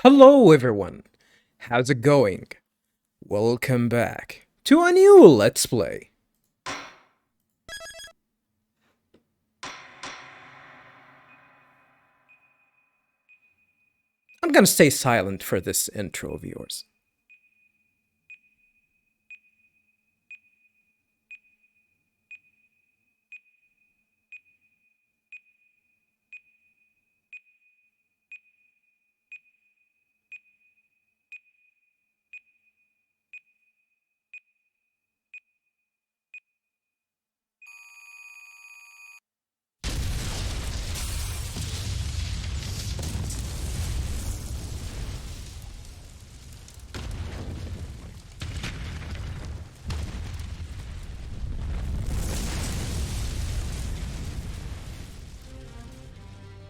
Hello everyone, how's it going? Welcome back to a new Let's Play. I'm gonna stay silent for this intro of yours.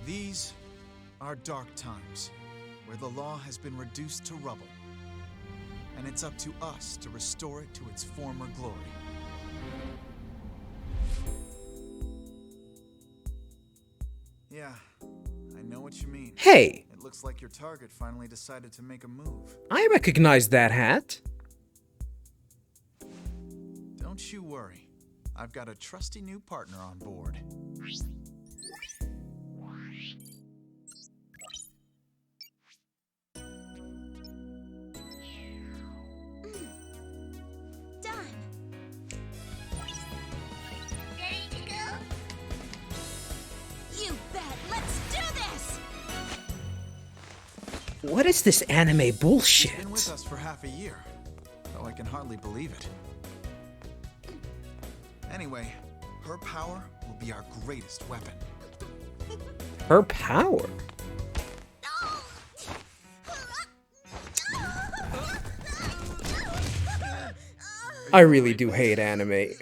These are dark times, where the law has been reduced to rubble, and it's up to us to restore it to its former glory. Yeah, I know what you mean. Hey, It looks like your target finally decided to make a move. I recognize that hat. Don't you worry, I've got a trusty new partner on board. What is this anime bullshit? She's been with us for half a year, though I can hardly believe it. Anyway, her power will be our greatest weapon. Her power? I really do hate anime.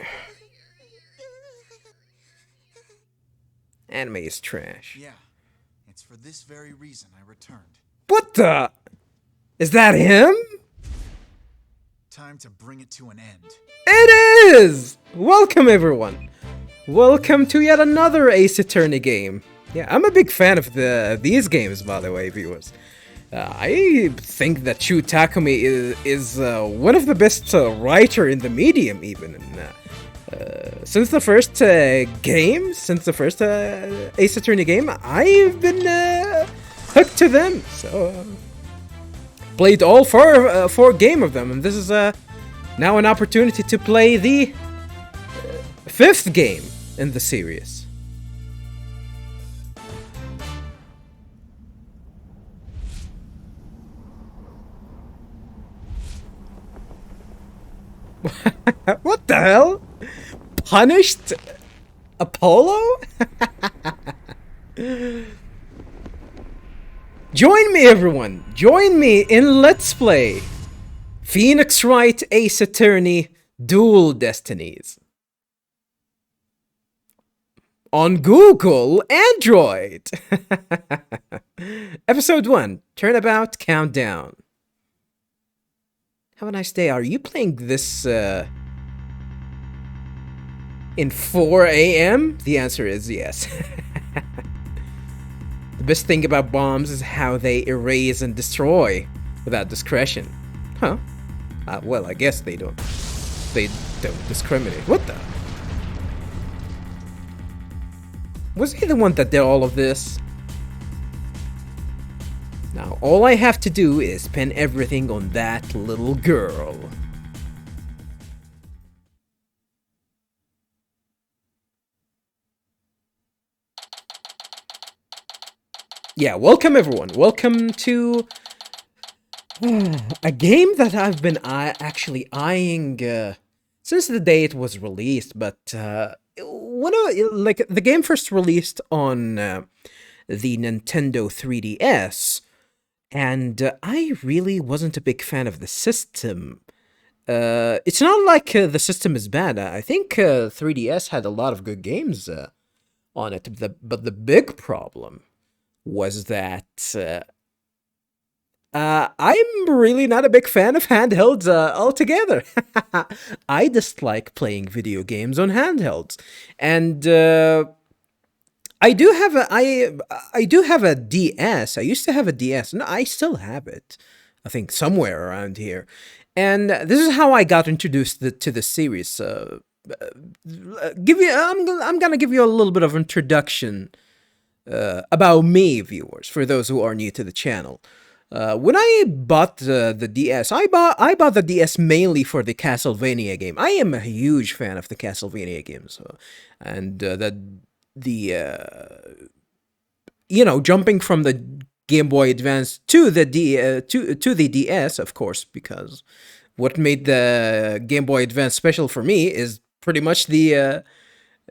Anime is trash. Yeah, it's for this very reason I returned. What the? Is that him? Time to bring it to an end. It is! Welcome everyone. Welcome to yet another Ace Attorney game. Yeah, I'm a big fan of these games, by the way, viewers. I think that Shu Takumi is one of the best writer in the medium, even. And, since the first game, since the first Ace Attorney game, I've been hooked to them. So, played all four game of them, and this is now an opportunity to play the fifth game in the series. What the hell? Punished Apollo? Join me, everyone! Join me in Let's Play Phoenix Wright Ace Attorney Dual Destinies on Google Android. Episode 1, Turnabout Countdown. Have a nice day. Are you playing this in 4 a.m? The answer is yes. The best thing about bombs is how they erase and destroy without discretion. Huh? Well, I guess they don't. They don't discriminate. What the? Was he the one that did all of this? Now, all I have to do is pin everything on that little girl. Yeah, welcome everyone. Welcome to a game that I've been actually eyeing since the day it was released. But like the game first released on the Nintendo 3DS, and I really wasn't a big fan of the system. It's not like the system is bad. I think 3DS had a lot of good games on it, but the big problem was that I'm really not a big fan of handhelds altogether. I dislike playing video games on handhelds. And I do have a DS. I used to have a DS. No, I still have it. I think somewhere around here. And this is how I got introduced to the series. I'm gonna give you a little bit of introduction about me, viewers, for those who are new to the channel. When I bought the DS, I bought the DS mainly for the Castlevania game. I am a huge fan of the Castlevania games, and jumping from the Game Boy Advance to the to the DS, of course, because what made the Game Boy Advance special for me is pretty much the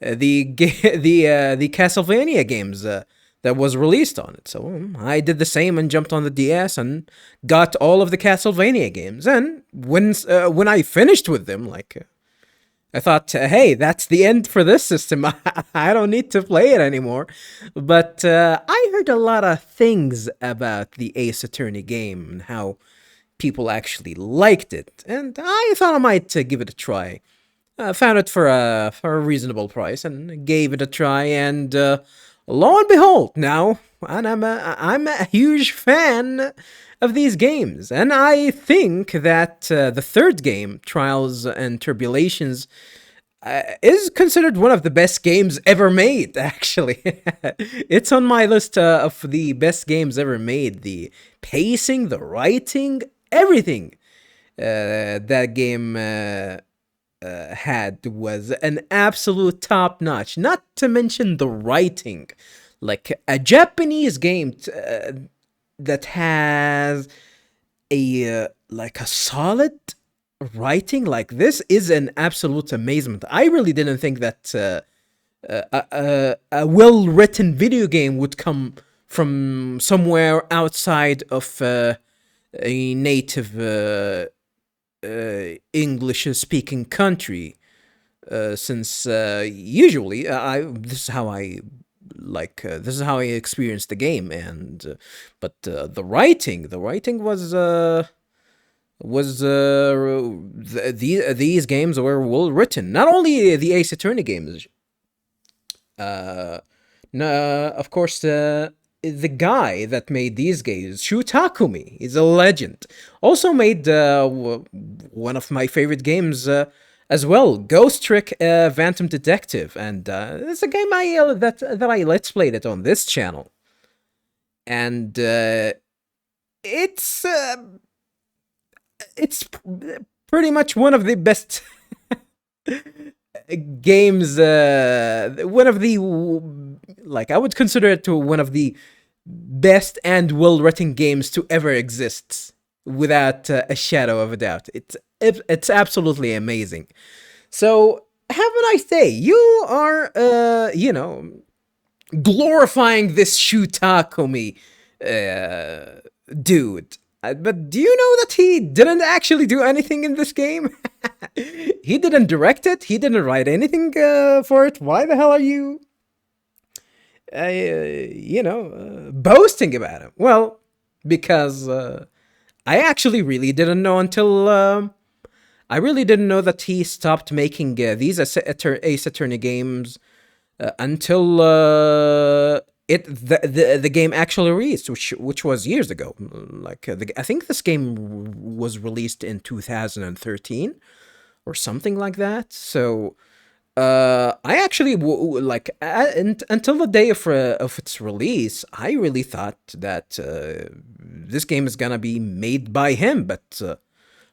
Castlevania games that was released on it. So I did the same and jumped on the DS and got all of the Castlevania games. And when I finished with them, I thought, hey, that's the end for this system. I don't need to play it anymore. But I heard a lot of things about the Ace Attorney game and how people actually liked it, and I thought I might give it a try. Found it for a reasonable price and gave it a try, and lo and behold, now I'm a huge fan of these games, and I think that the third game, Trials and Tribulations, is considered one of the best games ever made, actually. It's on my list of the best games ever made. The pacing, the writing, everything that game had was an absolute top notch. Not to mention the writing. Like a Japanese game that has a solid writing like this is an absolute amazement. I really didn't think that a well-written video game would come from somewhere outside of a native English-speaking country, since usually this is how I experienced the game, and but the writing these games were well written. Not only the Ace Attorney games, of course, the guy that made these games, Shu Takumi, is a legend. Also made one of my favorite games as well, Ghost Trick Phantom Detective, and it's a game that I let's played it on this channel, and it's pretty much one of the best games, one of the, I would consider it to one of the best and well-written games to ever exist, without a shadow of a doubt. It's absolutely amazing. So, haven't I say, you are, glorifying this Shu Takumi dude. But do you know that he didn't actually do anything in this game? He didn't direct it. He didn't write anything for it. Why the hell are you, boasting about him? Well, because I actually really didn't know until I really didn't know that he stopped making these Ace Attorney games until the game actually released, which was years ago. I think this game was released in 2013 or something like that. So I actually until the day of its release, I really thought that this game is gonna be made by him, but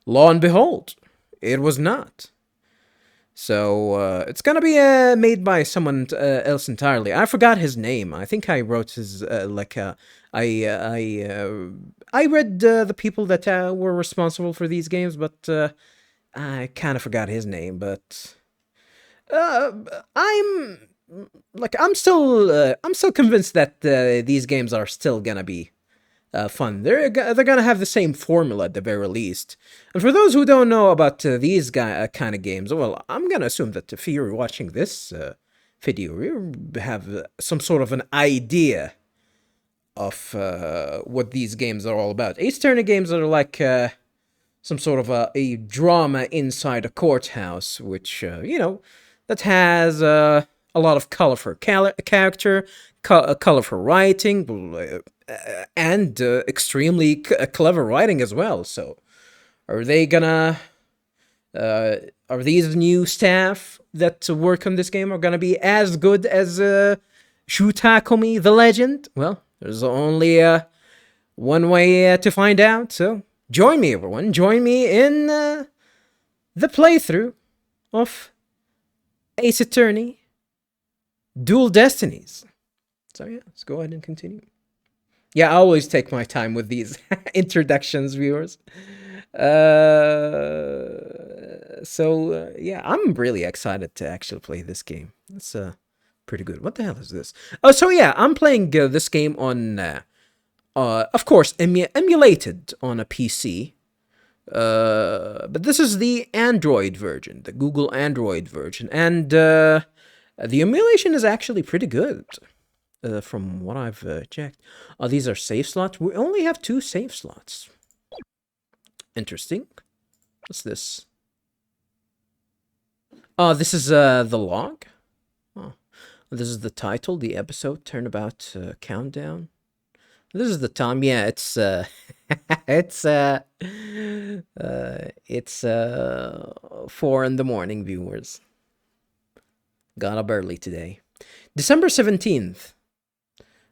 lo and behold, it was not. So it's gonna be made by someone else entirely. I forgot his name. I think I wrote his I read the people that were responsible for these games, but I kind of forgot his name. But I'm still convinced that these games are still gonna be fun. They're gonna have the same formula at the very least. And for those who don't know about these kind of games, well, I'm gonna assume that if you're watching this video, you have some sort of an idea of what these games are all about. Ace Attorney games are like some sort of a drama inside a courthouse, which that has a a lot of colorful character, colorful writing, and extremely clever writing as well. So, are they gonna? Are these new staff that work on this game are gonna be as good as Shu Takumi, the legend? Well, there's only one way to find out. So, join me, everyone. Join me in the playthrough of Ace Attorney Dual Destinies. So yeah, let's go ahead and continue. Yeah, I always take my time with these introductions, viewers. Yeah, I'm really excited to actually play this game. It's pretty good. What the hell is this? Oh, so yeah, I'm playing this game on, of course, emulated on a PC. But this is the Android version, the Google Android version, and the emulation is actually pretty good. From what I've checked. Oh, these are save slots. We only have 2 save slots. Interesting. What's this? Oh, this is the log. Oh, this is the title, the episode, turnabout countdown. This is the time. Yeah, it's it's 4 in the morning, viewers. Got up early today. December 17th.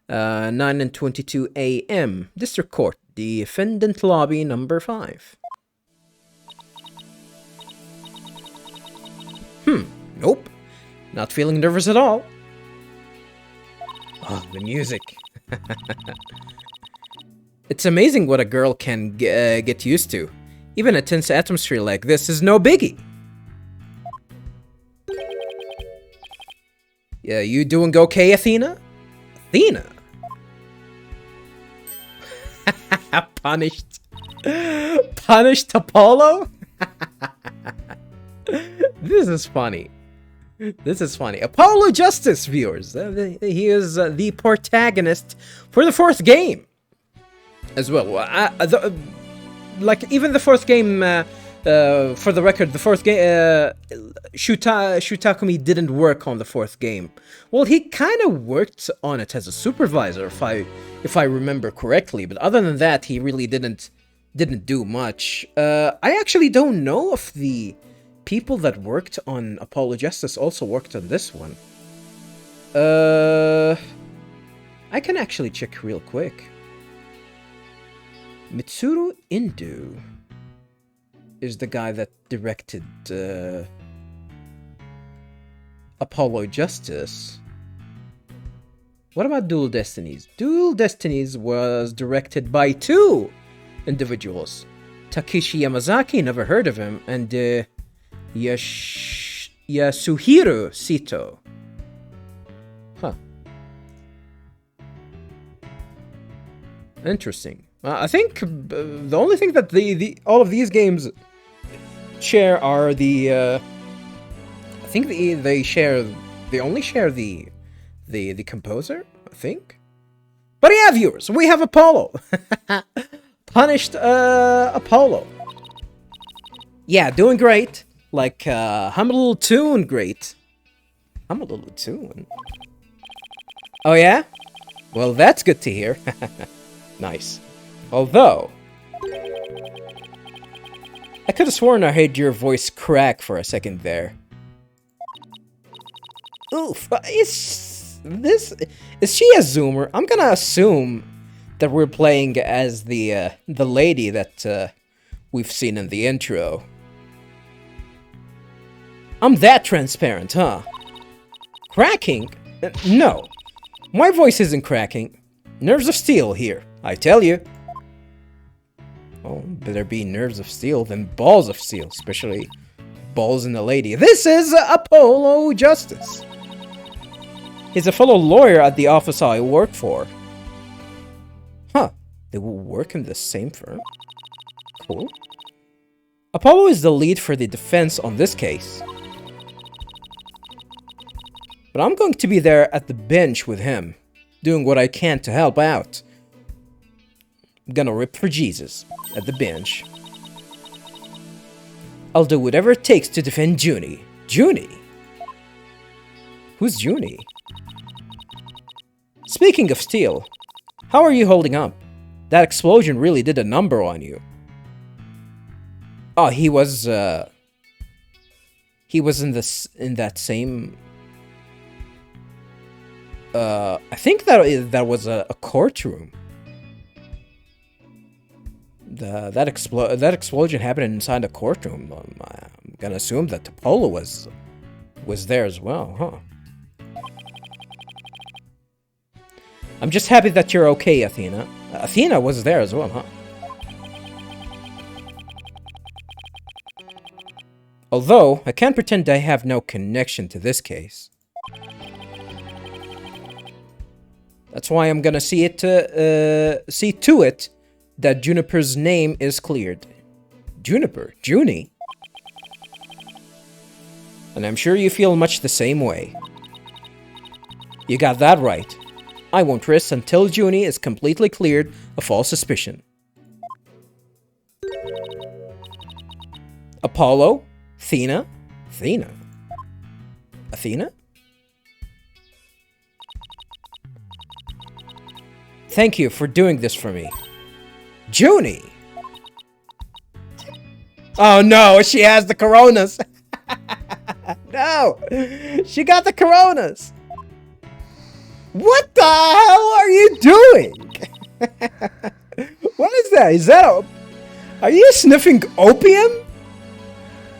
9:22 a.m. District Court, Defendant Lobby number 5. Nope. Not feeling nervous at all. Oh, the music. It's amazing what a girl can get used to. Even a tense atmosphere like this is no biggie. Yeah, you doing okay, Athena? Athena? Punished. Punished Apollo? This is funny. This is funny. Apollo Justice, viewers. He is the protagonist for the 4th game. As well. Like, even the 4th game, for the record, the 4th game, Shu Takumi didn't work on the 4th game. Well, he kind of worked on it as a supervisor, if I remember correctly. But other than that, he really didn't do much. I actually don't know if the people that worked on Apollo Justice also worked on this one. I can actually check real quick. Mitsuru Indu is the guy that directed Apollo Justice. What about Dual Destinies? Dual Destinies was directed by 2 individuals. Takeshi Yamazaki, never heard of him, and Yasuhiro Sito. Huh. Interesting. I think the only thing that all of these games share are the. I think they only share the composer. I think. But yeah, viewers, we have Apollo. Punished Apollo. Yeah, doing great. Like, I'm a little tune great. I'm a little tune. Oh yeah? Well, that's good to hear. Nice. Although, I could have sworn I heard your voice crack for a second there. Oof, is she a zoomer? I'm gonna assume that we're playing as the lady that we've seen in the intro. I'm that transparent, huh? Cracking? No. My voice isn't cracking. Nerves of steel here, I tell you. Oh, better be nerves of steel than balls of steel, especially balls in a lady. This is Apollo Justice. He's a fellow lawyer at the office I work for. Huh, they will work in the same firm? Cool. Apollo is the lead for the defense on this case. But I'm going to be there at the bench with him, doing what I can to help out. I'm gonna rip for Jesus at the bench. I'll do whatever it takes to defend Junie. Junie? Who's Junie? Speaking of steel, how are you holding up? That explosion really did a number on you. Oh, he was in that same. I think that was a courtroom. That explosion happened inside a courtroom. I'm gonna assume that Apollo was there as well, huh? I'm just happy that you're okay, Athena. Athena was there as well, huh? Although, I can't pretend I have no connection to this case. That's why I'm gonna see to it that Juniper's name is cleared. Juniper? Junie? And I'm sure you feel much the same way. You got that right. I won't rest until Junie is completely cleared of all suspicion. Apollo? Athena? Athena? Athena? Thank you for doing this for me. Junie! Oh no, she has the coronas! No! She got the coronas! What the hell are you doing? What is that? Is that are you sniffing opium?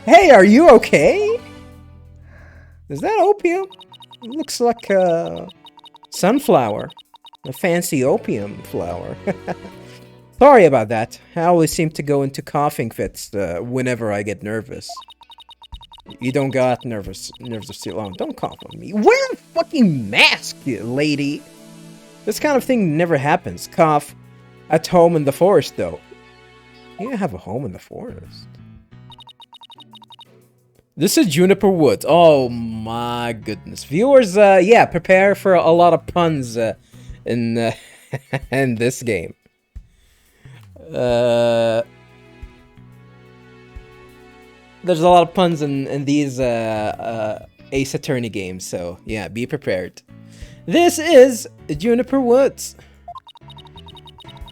Hey, are you okay? Is that opium? It looks like a sunflower. A fancy opium flower. Sorry about that. I always seem to go into coughing fits whenever I get nervous. You don't got nerves of steel. Oh, don't cough on me. Wear a fucking mask, lady. This kind of thing never happens. Cough at home in the forest, though. You have a home in the forest. This is Juniper Woods. Oh my goodness. Viewers, yeah, prepare for a lot of puns in in this game. There's a lot of puns in these Ace Attorney games, so yeah, be prepared. This is Juniper Woods.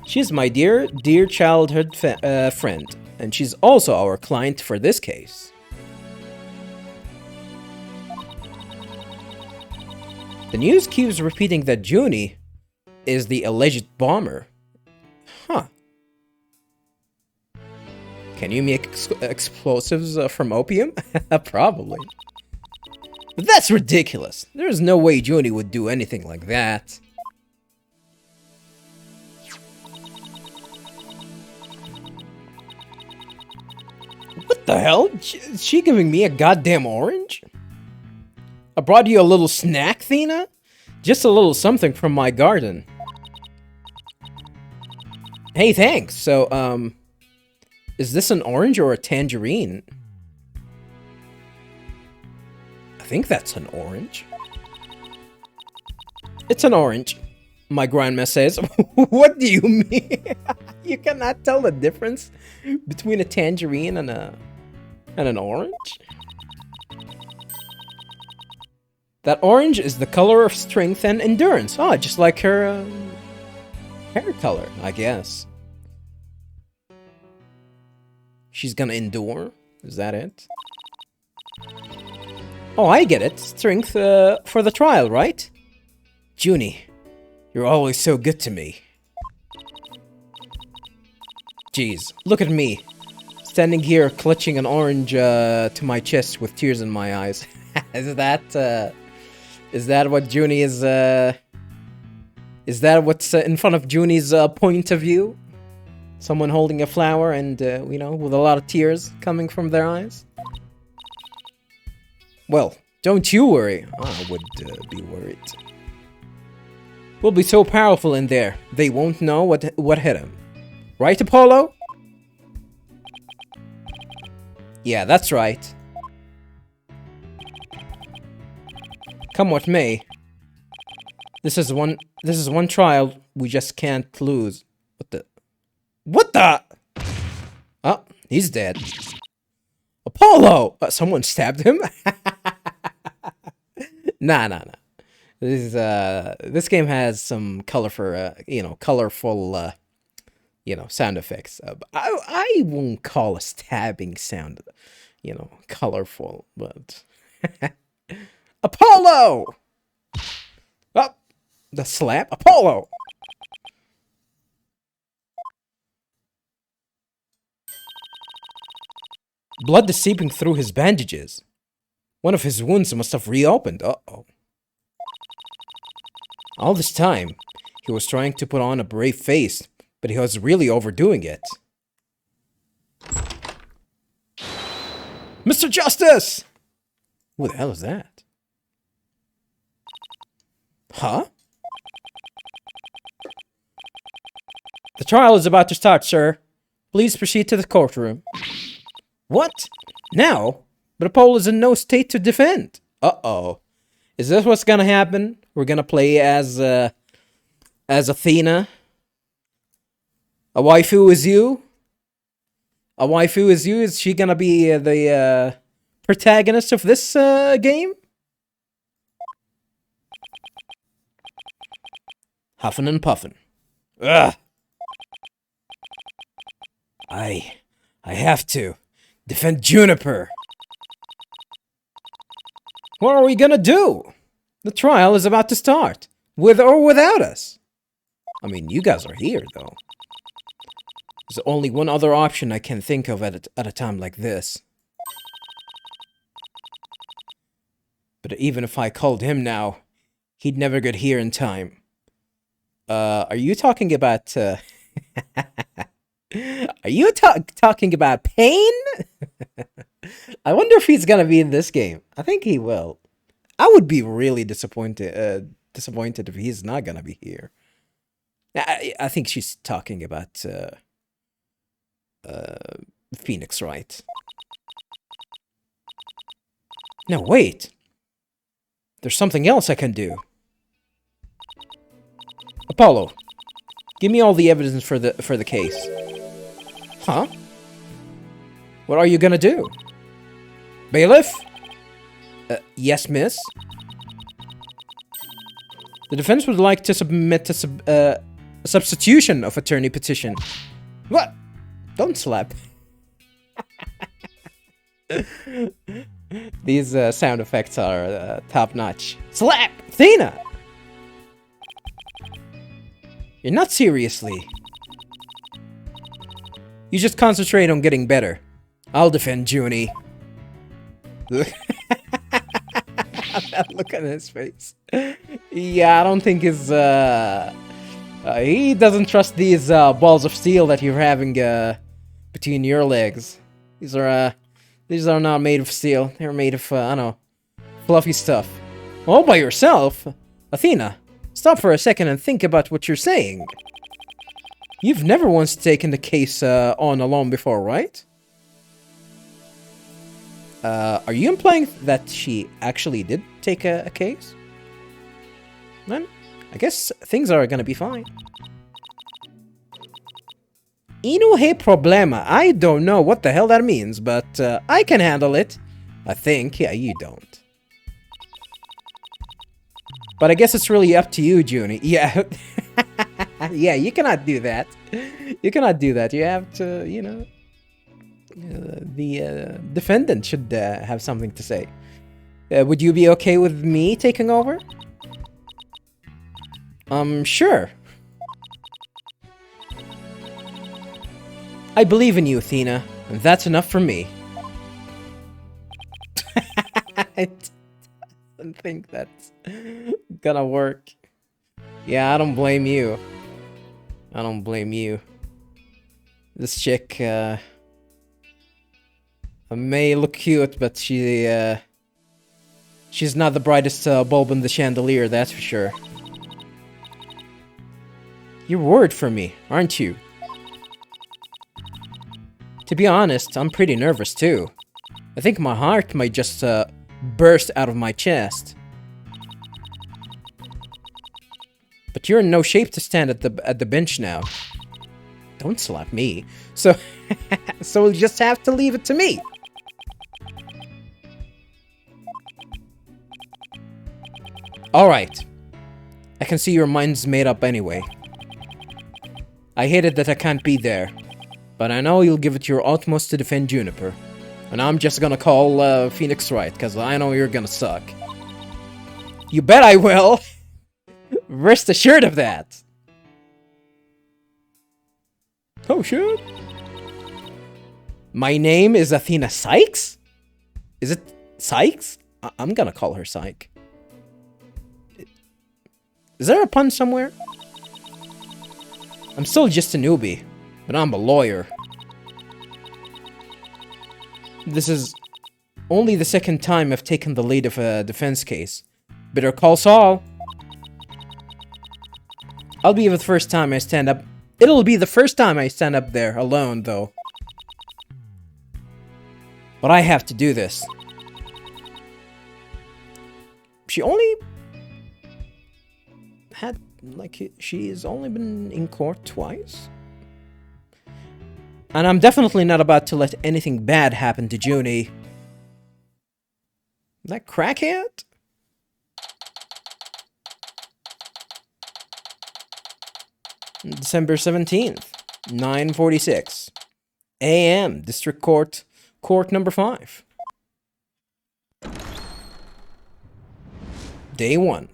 She's my dear childhood friend, and she's also our client for this case. The news keeps repeating that Junie is the alleged bomber. Huh. Can you make explosives from opium? Probably. But that's ridiculous. There's no way Junie would do anything like that. What the hell? Is she giving me a goddamn orange? I brought you a little snack, Athena? Just a little something from my garden. Hey, thanks. So, is this an orange or a tangerine? I think that's an orange. It's an orange, my grandma says. What do you mean? You cannot tell the difference between a tangerine and an orange? That orange is the color of strength and endurance. Oh, just like her hair color, I guess. She's gonna endure? Is that it? Oh, I get it. Strength for the trial, right? Junie, you're always so good to me. Jeez, look at me. Standing here clutching an orange to my chest with tears in my eyes. Is that what Junie is that what's in front of Junie's point of view? Someone holding a flower and, you know, with a lot of tears coming from their eyes? Well, don't you worry. I would be worried. We'll be so powerful in there, they won't know what hit him. Right, Apollo? Yeah, that's right. Come what may. This is one trial we just can't lose. What the? Oh, he's dead. Apollo! Someone stabbed him? Nah, nah, nah. This game has some colorful, sound effects. I won't call a stabbing sound, colorful, but Apollo. Oh, the slap, Apollo. Blood is seeping through his bandages. One of his wounds must have reopened. Uh-oh. All this time, he was trying to put on a brave face, but he was really overdoing it. Mr. Justice! Who the hell is that? Huh? The trial is about to start, sir. Please proceed to the courtroom. What? Now? But Apollo is in no state to defend. Uh-oh. Is this what's gonna happen? We're gonna play as Athena? A waifu is you? A waifu is you? Is she gonna be the protagonist of this game? Huffin' and puffin'. Ugh. I have to defend Juniper. What are we gonna do? The trial is about to start, with or without us. I mean, you guys are here, though. There's only one other option I can think of at a time like this. But even if I called him now, he'd never get here in time. Are you talking about, Are you talking about Pain? I wonder if he's gonna be in this game. I think he will. I would be really disappointed if he's not gonna be here. I think she's talking about Phoenix Wright. No, wait. There's something else I can do. Apollo, give me all the evidence for the case. Huh? What are you gonna do? Bailiff? Yes, miss? The defense would like to submit a substitution of attorney petition. What? Don't slap. These sound effects are top-notch. Slap! Athena! You're not seriously. You just concentrate on getting better. I'll defend Junie. That look on his face. Yeah, I don't think his, he doesn't trust these, balls of steel that you're having, between your legs. These are not made of steel. They're made of, I don't know, fluffy stuff. All by yourself? Athena, stop for a second and think about what you're saying. You've never once taken the case, on alone before, right? Are you implying that she actually did take a case? Then, I guess things are gonna be fine. No hay problema. I don't know what the hell that means, but I can handle it. I think. Yeah, you don't. But I guess it's really up to you, Junie. Yeah. Yeah, you cannot do that. You cannot do that. You have to, you know... the defendant should have something to say. Would you be okay with me taking over? Sure. I believe in you, Athena, and that's enough for me. I don't think that's gonna work. Yeah, I don't blame you. I don't blame you. This chick, may look cute, but she's not the brightest bulb in the chandelier, that's for sure. You're worried for me, aren't you? To be honest, I'm pretty nervous too. I think my heart might just burst out of my chest. But you're in no shape to stand at the bench now. Don't slap me. So we'll just have to leave it to me. Alright. I can see your mind's made up anyway. I hate it that I can't be there, but I know you'll give it your utmost to defend Juniper. And I'm just gonna call Phoenix Wright, because I know you're gonna suck. You bet I will! Rest assured of that! Oh shit! My name is Athena Cykes? Is it Cykes? I'm gonna call her Psyche. Is there a pun somewhere? I'm still just a newbie, but I'm a lawyer. This is only the second time I've taken the lead of a defense case. Better call Saul. It'll be the first time I stand up there alone, though. But I have to do this. She's only been in court twice? And I'm definitely not about to let anything bad happen to Junie. That crackhead? December 17th, 9:46 a.m. District Court, Court number 5. Day 1.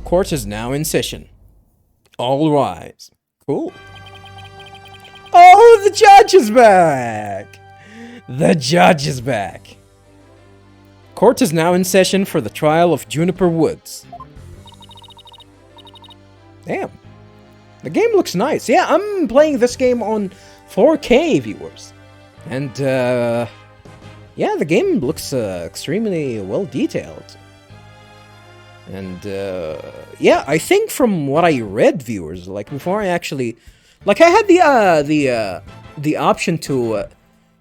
Court is now in session. All rise. Cool. Oh, the judge is back! The judge is back. Court is now in session for the trial of Juniper Woods. Damn. The game looks nice. Yeah, I'm playing this game on 4K, viewers. And, yeah, the game looks extremely well detailed. And, yeah, I think from what I read, viewers, like, before I actually... Like, I had the option to,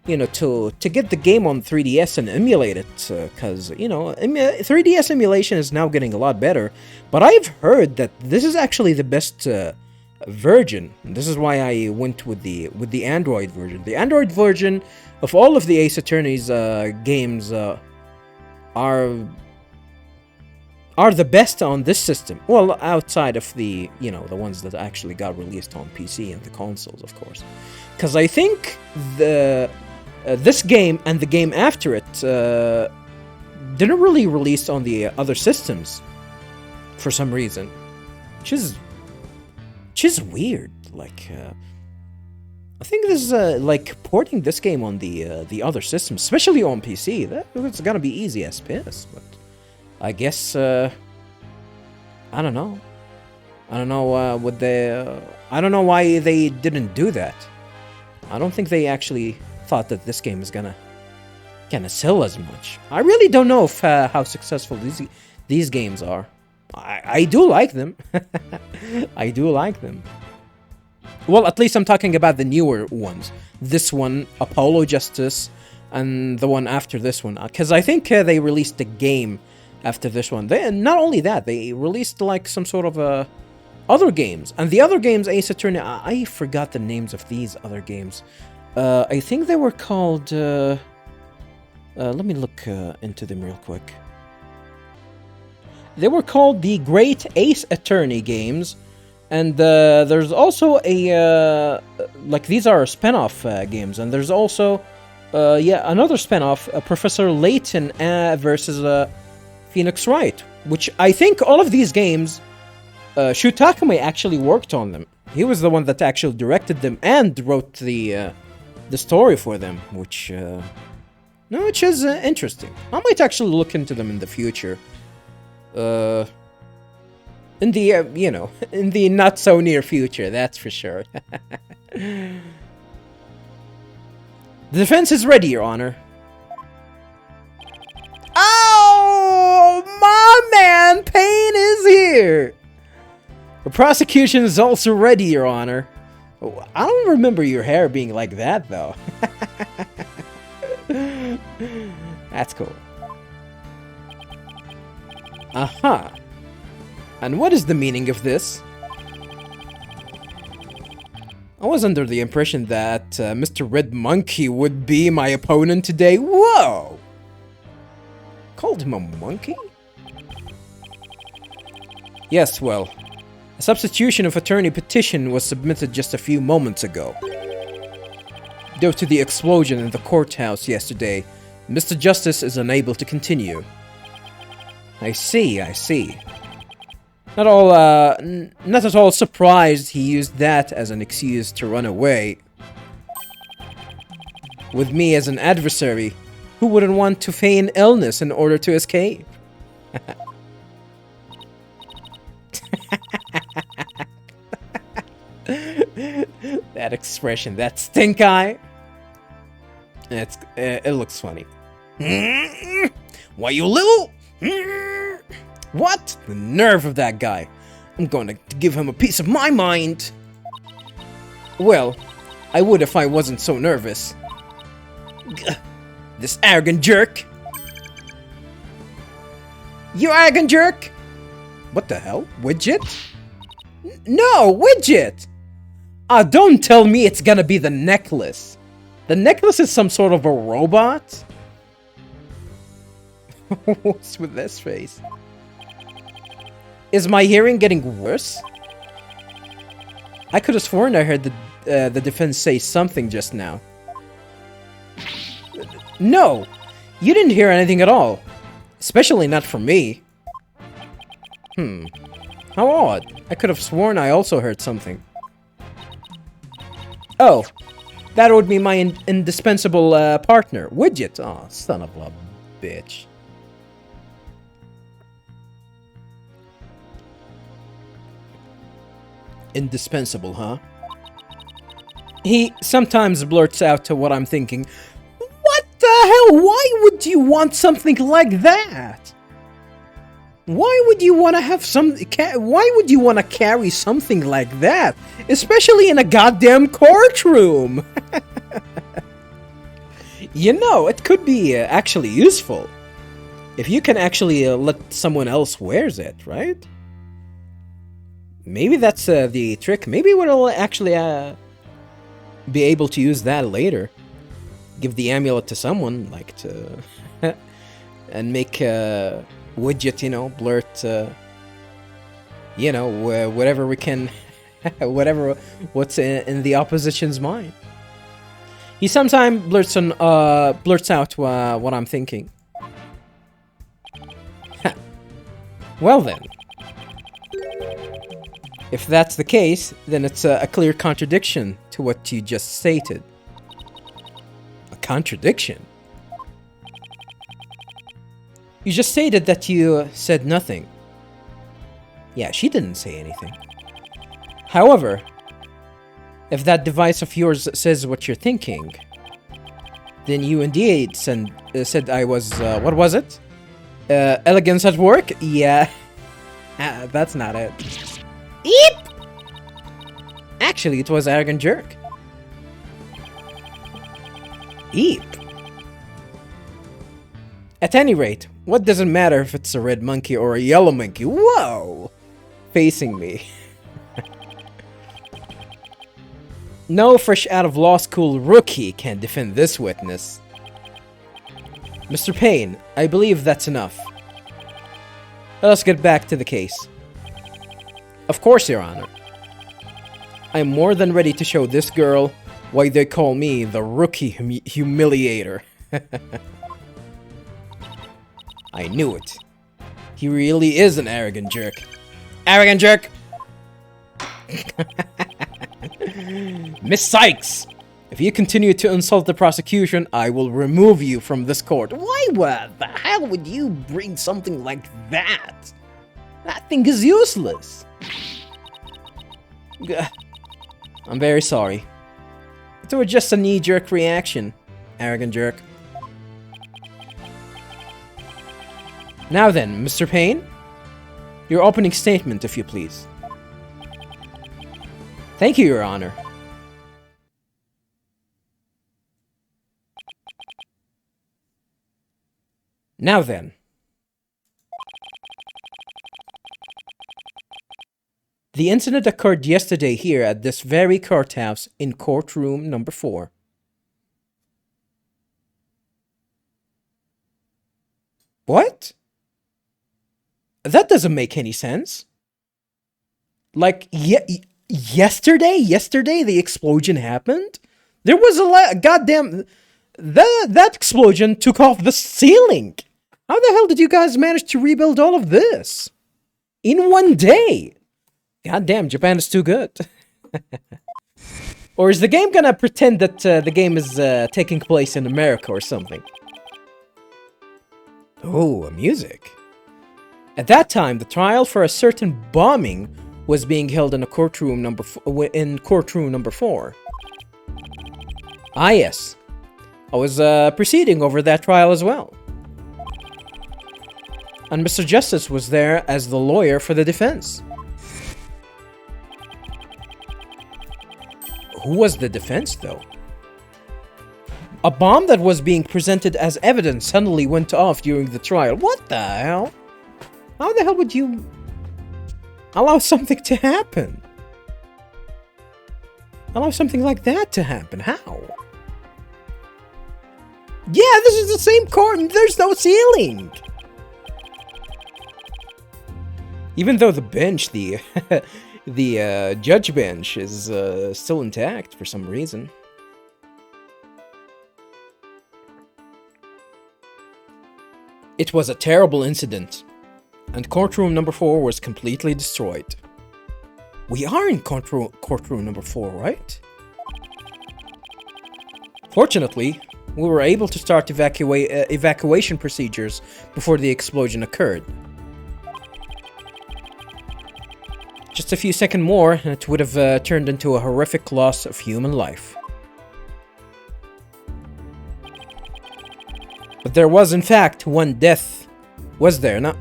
you know, to get the game on 3DS and emulate it, because, you know, 3DS emulation is now getting a lot better. But I've heard that this is actually the best version. This is why I went with the Android version. The Android version of all of the Ace Attorney's games are the best on this system. Well, outside of the, you know, the ones that actually got released on PC and the consoles, of course. Because I think this game and the game after it didn't really release on the other systems for some reason, which is weird. Like, I think this is like porting this game on the other systems, especially on PC. It's gonna be easy as piss, but I guess I don't know. I don't know I don't know why they didn't do that. I don't think they actually thought that this game is gonna sell as much. I really don't know if how successful these games are. I do like them. I do like them. Well, at least I'm talking about the newer ones. This one, Apollo Justice, and the one after this one. Because I think they released the game after this one. Not only that, they released like some sort of other games. And the other games, Ace Attorney, I forgot the names of these other games. I think they were called... let me look into them real quick. They were called the Great Ace Attorney games. And there's also a... like, these are spin-off games. And there's also, yeah, another spin-off, Professor Layton versus Phoenix Wright. Which I think all of these games, Shu Takumi actually worked on them. He was the one that actually directed them and wrote the story for them. Which is interesting. I might actually look into them in the future. In the, you know, in the not-so-near future, that's for sure. The defense is ready, Your Honor. Oh, my man, Payne is here! The prosecution is also ready, Your Honor. Oh, I don't remember your hair being like that, though. That's cool. Aha. And what is the meaning of this? I was under the impression that Mr. Red Monkey would be my opponent today. Whoa! Called him a monkey? Yes, well, a substitution of attorney petition was submitted just a few moments ago. Due to the explosion in the courthouse yesterday, Mr. Justice is unable to continue. I see. Not at all surprised he used that as an excuse to run away. With me as an adversary, who wouldn't want to feign illness in order to escape? That expression, that stink eye. It looks funny. Why, you little... What? The nerve of that guy. I'm gonna give him a piece of my mind. Well, I would if I wasn't so nervous. This arrogant jerk. You arrogant jerk! What the hell? Widget? No, Widget! Don't tell me it's gonna be the necklace. The necklace is some sort of a robot? What's with this face? Is my hearing getting worse? I could have sworn I heard the defense say something just now. No! You didn't hear anything at all. Especially not from me. How odd. I could have sworn I also heard something. Oh. That would be my indispensable partner, Widget. Oh, son of a bitch. Indispensable, huh? He sometimes blurts out to what I'm thinking. What the hell? Why would you want something like that? Why would you want to have why would you want to carry something like that? Especially in a goddamn courtroom! You know, it could be actually useful. If you can actually let someone else wears it, right? Maybe that's the trick. Maybe we'll actually be able to use that later. Give the amulet to someone, like to... and make Widget, you know, blurt, you know, whatever we can... what's in the opposition's mind. He sometimes blurts out what I'm thinking. Well then. If that's the case, then it's a clear contradiction to what you just stated. A contradiction? You just stated that you said nothing. Yeah, she didn't say anything. However, if that device of yours says what you're thinking, then you indeed said I was, what was it? Elegance at work? Yeah. That's not it. Eep! Actually, it was arrogant jerk. Eep. At any rate, what does it matter if it's a red monkey or a yellow monkey? Whoa! Facing me. No fresh out of law school rookie can defend this witness. Mr. Payne, I believe that's enough. Let us get back to the case. Of course, Your Honor. I am more than ready to show this girl why they call me the rookie humiliator. I knew it. He really is an arrogant jerk. Arrogant jerk! Miss Cykes! If you continue to insult the prosecution, I will remove you from this court. Why the hell would you bring something like that? That thing is useless. I'm very sorry. It was just a knee-jerk reaction, arrogant jerk. Now then, Mr. Payne, your opening statement, if you please. Thank you, Your Honor. Now then. The incident occurred yesterday here at this very courthouse in courtroom number 4. What? That doesn't make any sense. Like, yesterday the explosion happened? There was a goddamn... That explosion took off the ceiling! How the hell did you guys manage to rebuild all of this? In one day! Goddamn, Japan is too good. Or is the game gonna pretend that the game is taking place in America or something? Oh, music. At that time, the trial for a certain bombing was being held in a courtroom number 4. Ah, yes. I was proceeding over that trial as well. And Mr. Justice was there as the lawyer for the defense. Who was the defense, though? A bomb that was being presented as evidence suddenly went off during the trial. What the hell? How the hell would you allow something to happen? Allow something like that to happen? How? Yeah, this is the same court and there's no ceiling! Even though the bench, the judge bench is still intact for some reason. It was a terrible incident, and courtroom number 4 was completely destroyed. We are in courtroom number 4, right? Fortunately, we were able to start evacuation procedures before the explosion occurred. Just a few seconds more, and it would have turned into a horrific loss of human life. But there was, in fact, one death. Was there not?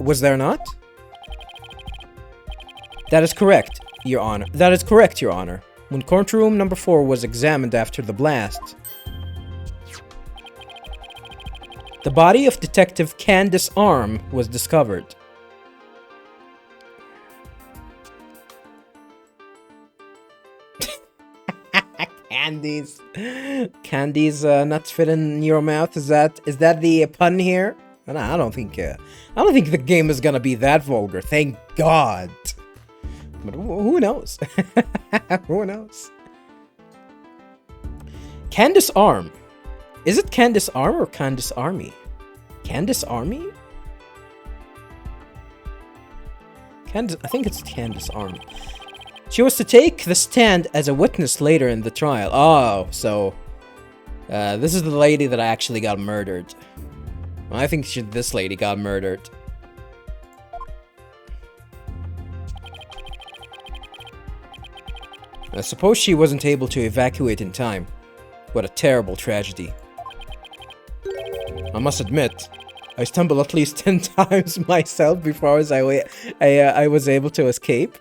That is correct, Your Honor. That is correct, Your Honor. When courtroom number 4 was examined after the blast, the body of Detective Candace Arm was discovered. Candies nuts fit in your mouth. Is that the pun here? No, I don't think the game is gonna be that vulgar. Thank God. But who knows? Who knows? Candace Arm. Is it Candace Arm or Candace Army? Candace Army? I think it's Candace Arm. She was to take the stand as a witness later in the trial. Oh, so this is the lady that actually got murdered. Well, I think this lady got murdered. I suppose she wasn't able to evacuate in time. What a terrible tragedy. I must admit, I stumbled at least 10 times myself before I was able to escape.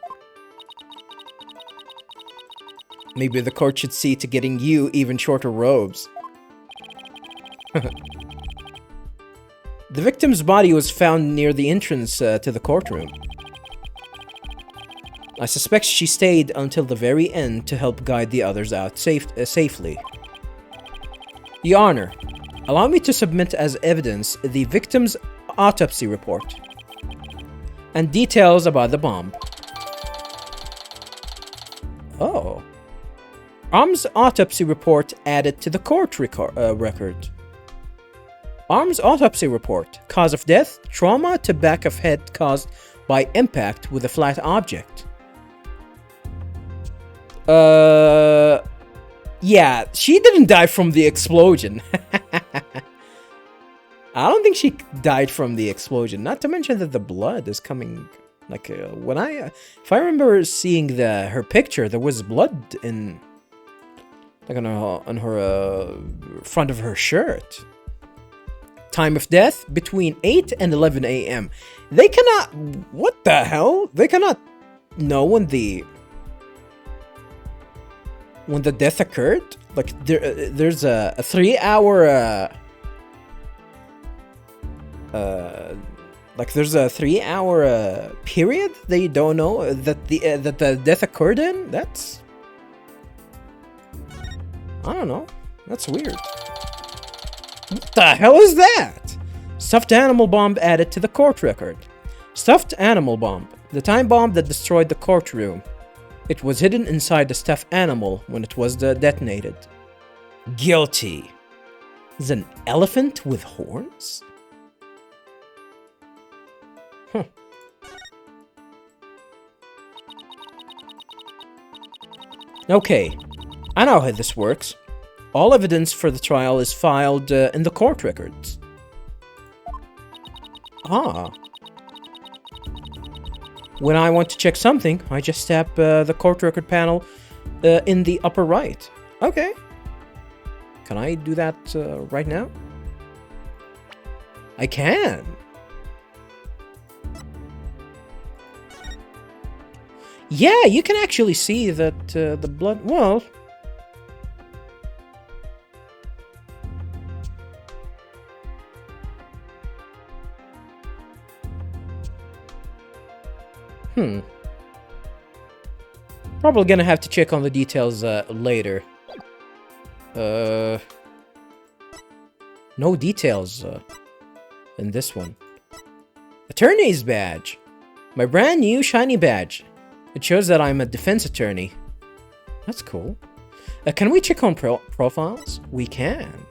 Maybe the court should see to getting you even shorter robes. The victim's body was found near the entrance to the courtroom. I suspect she stayed until the very end to help guide the others out safely. Your Honor, allow me to submit as evidence the victim's autopsy report and details about the bomb. Oh. Arm's autopsy report added to the court record. Arm's autopsy report. Cause of death, trauma to back of head caused by impact with a flat object. Yeah, she didn't die from the explosion. I don't think she died from the explosion. Not to mention that the blood is coming. Like if I remember seeing her picture, there was blood in, like on her front of her shirt. Time of death between 8 and 11 a.m. They cannot. What the hell? They cannot know when the death occurred. Like there's a 3-hour. Like there's a 3-hour period that you don't know that the death occurred in. That's, I don't know. That's weird. What the hell is that? Stuffed animal bomb added to the court record. Stuffed animal bomb. The time bomb that destroyed the courtroom. It was hidden inside the stuffed animal when it was detonated. Guilty. Is an elephant with horns? Huh. Okay, I know how this works. All evidence for the trial is filed in the court records. Ah. When I want to check something, I just tap the court record panel in the upper right. Okay. Can I do that right now? I can. Yeah, you can actually see that the blood... Well... Probably gonna have to check on the details later. No details in this one. Attorney's badge. My brand new shiny badge. It shows that I'm a defense attorney. That's cool. Can we check on profiles? We can.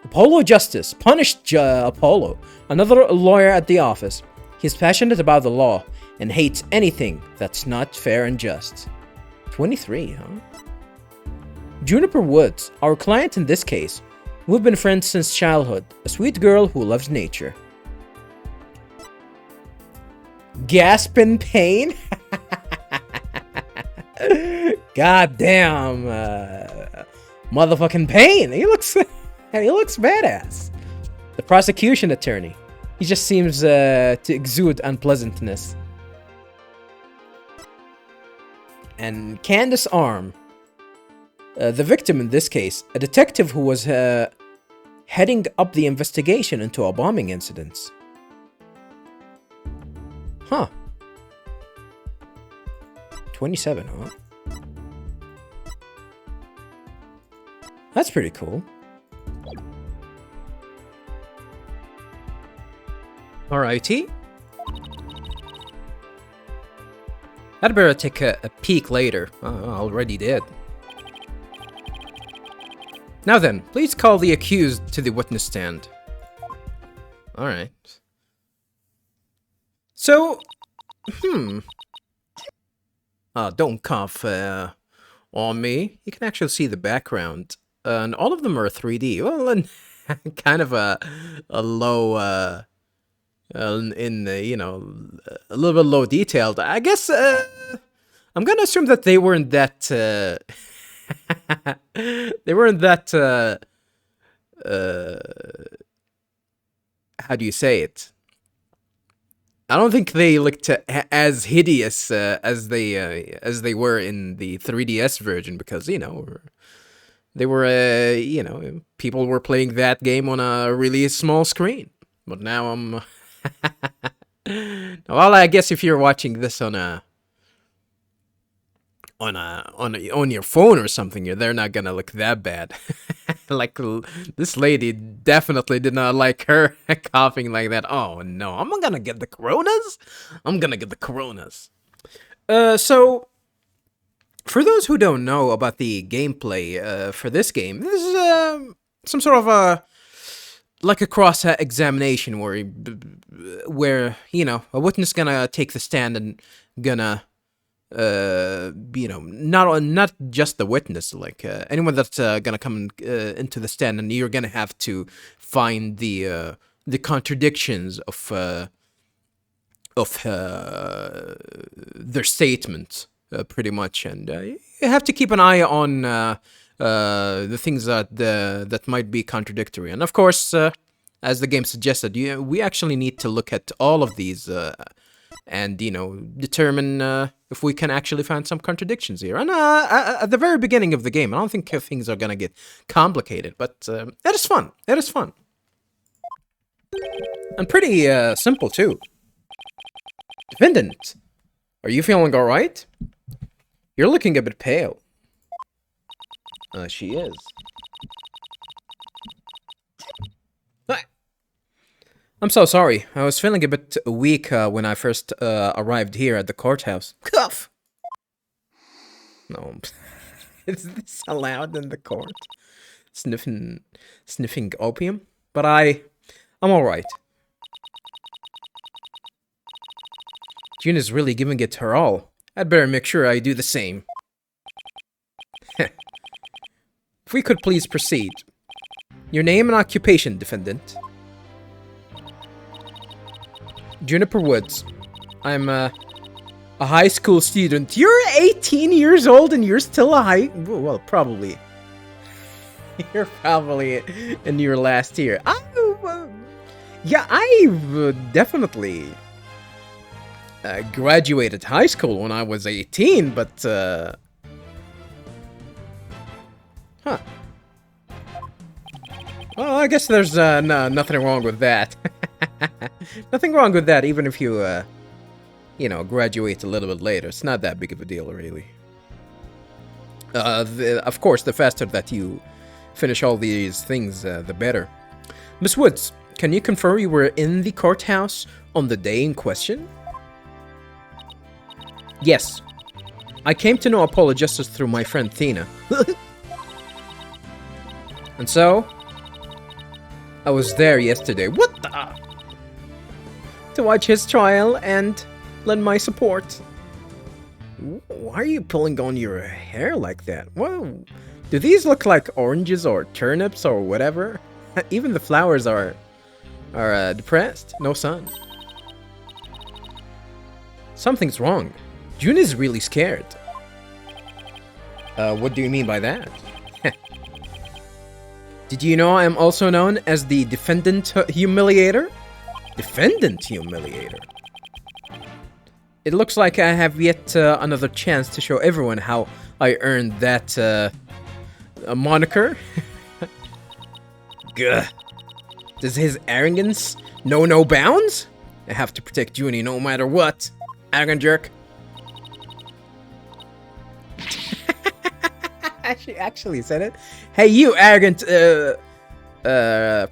Apollo Justice. Punished Apollo. Another lawyer at the office. He's passionate about the law and hates anything that's not fair and just. 23, huh? Juniper Woods, our client in this case. We've been friends since childhood. A sweet girl who loves nature. Gasp in pain? God damn. Motherfucking pain. He looks badass. The prosecution attorney. He just seems to exude unpleasantness. And Candace Arm. The victim in this case, a detective who was heading up the investigation into a bombing incident. Huh. 27, huh? That's pretty cool. Alrighty. I'd better take a peek later. I already did. Now then, please call the accused to the witness stand. Alright. So, don't cough on me. You can actually see the background. And all of them are 3D. Well, and kind of a low, in the, you know, a little bit low detailed. I guess, I'm gonna assume that they weren't that, they weren't that, how do you say it? I don't think they looked as hideous as they were in the 3DS version, because, you know, they were, you know, people were playing that game on a really small screen. But now I'm... Well, I guess if you're watching this on your phone or something, they're not gonna look that bad. Like, this lady definitely did not like her coughing like that. Oh no, I'm gonna get the coronas. I'm gonna get the coronas. So for those who don't know about the gameplay for this game, this is some sort of a like a cross examination where you know, a witness gonna take the stand and gonna you know, not just the witness, like anyone that's gonna come into the stand, and you're gonna have to find the contradictions of their statements, pretty much, and you have to keep an eye on the things that might be contradictory. And of course, as the game suggested, we actually need to look at all of these and, you know, determine if we can actually find some contradictions here. And at the very beginning of the game, I don't think things are gonna get complicated, but it is fun. It is fun. And pretty simple, too. Defendant, are you feeling alright? You're looking a bit pale. She is. I'm so sorry. I was feeling a bit weak when I first arrived here at the courthouse. Cough! No. Is this allowed in the court? Sniffing opium? But I'm alright. June is really giving it her all. I'd better make sure I do the same. If we could please proceed. Your name and occupation, defendant. Juniper Woods. I'm a high school student. You're 18 years old and you're still a high... Well, probably. You're probably in your last year. Yeah, I've definitely graduated high school when I was 18, but... Huh. Well, I guess there's nothing wrong with that. Nothing wrong with that, even if you, you know, graduate a little bit later. It's not that big of a deal, really. Of course, the faster that you finish all these things, the better. Miss Woods, can you confirm you were in the courthouse on the day in question? Yes. I came to know Apollo Justice through my friend Thena. And so, I was there yesterday. What the? To watch his trial and lend my support. Why are you pulling on your hair like that? Whoa. Do these look like oranges or turnips or whatever? Even the flowers are depressed. No sun. Something's wrong. June is really scared. What do you mean by that? Did you know I am also known as the Defendant Humiliator? Defendant Humiliator? It looks like I have yet another chance to show everyone how I earned that moniker. Gah. Does his arrogance know no bounds? I have to protect Junie no matter what. Arrogant jerk. She actually said it. Hey, you arrogant,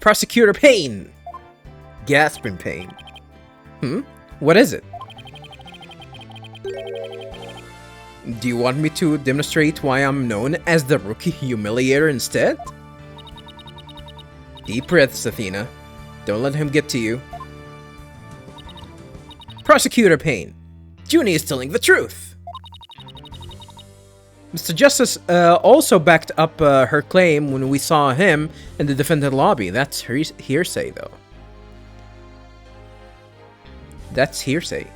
Prosecutor Payne. Gasp in pain. What is it? Do you want me to demonstrate why I'm known as the Rookie Humiliator instead? Deep breaths, Athena. Don't let him get to you. Prosecutor Payne. Junie is telling the truth. Mr. Justice also backed up her claim when we saw him in the defendant lobby. That's hearsay, though. That's hearsay.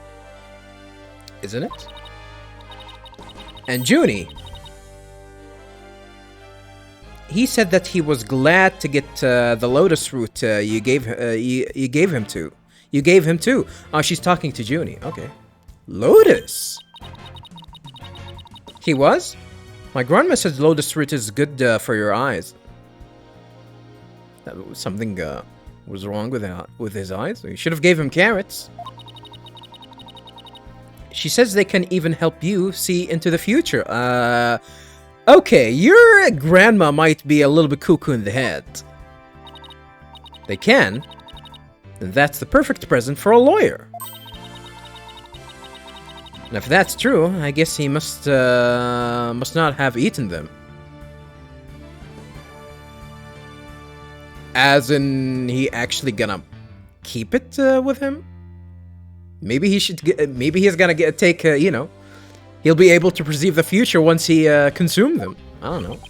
Isn't it? And Junie, he said that he was glad to get the lotus root you gave him to. You gave him to. Oh, she's talking to Junie. Okay. Lotus. He was? My grandma says lotus root is good for your eyes. Something was wrong with his eyes. You should have gave him carrots. She says they can even help you see into the future. Okay, your grandma might be a little bit cuckoo in the head. They can? Then that's the perfect present for a lawyer. And if that's true, I guess he must not have eaten them. As in, he actually gonna keep it with him? Maybe he should. Maybe he's gonna take. You know, he'll be able to perceive the future once he consumed them. I don't know.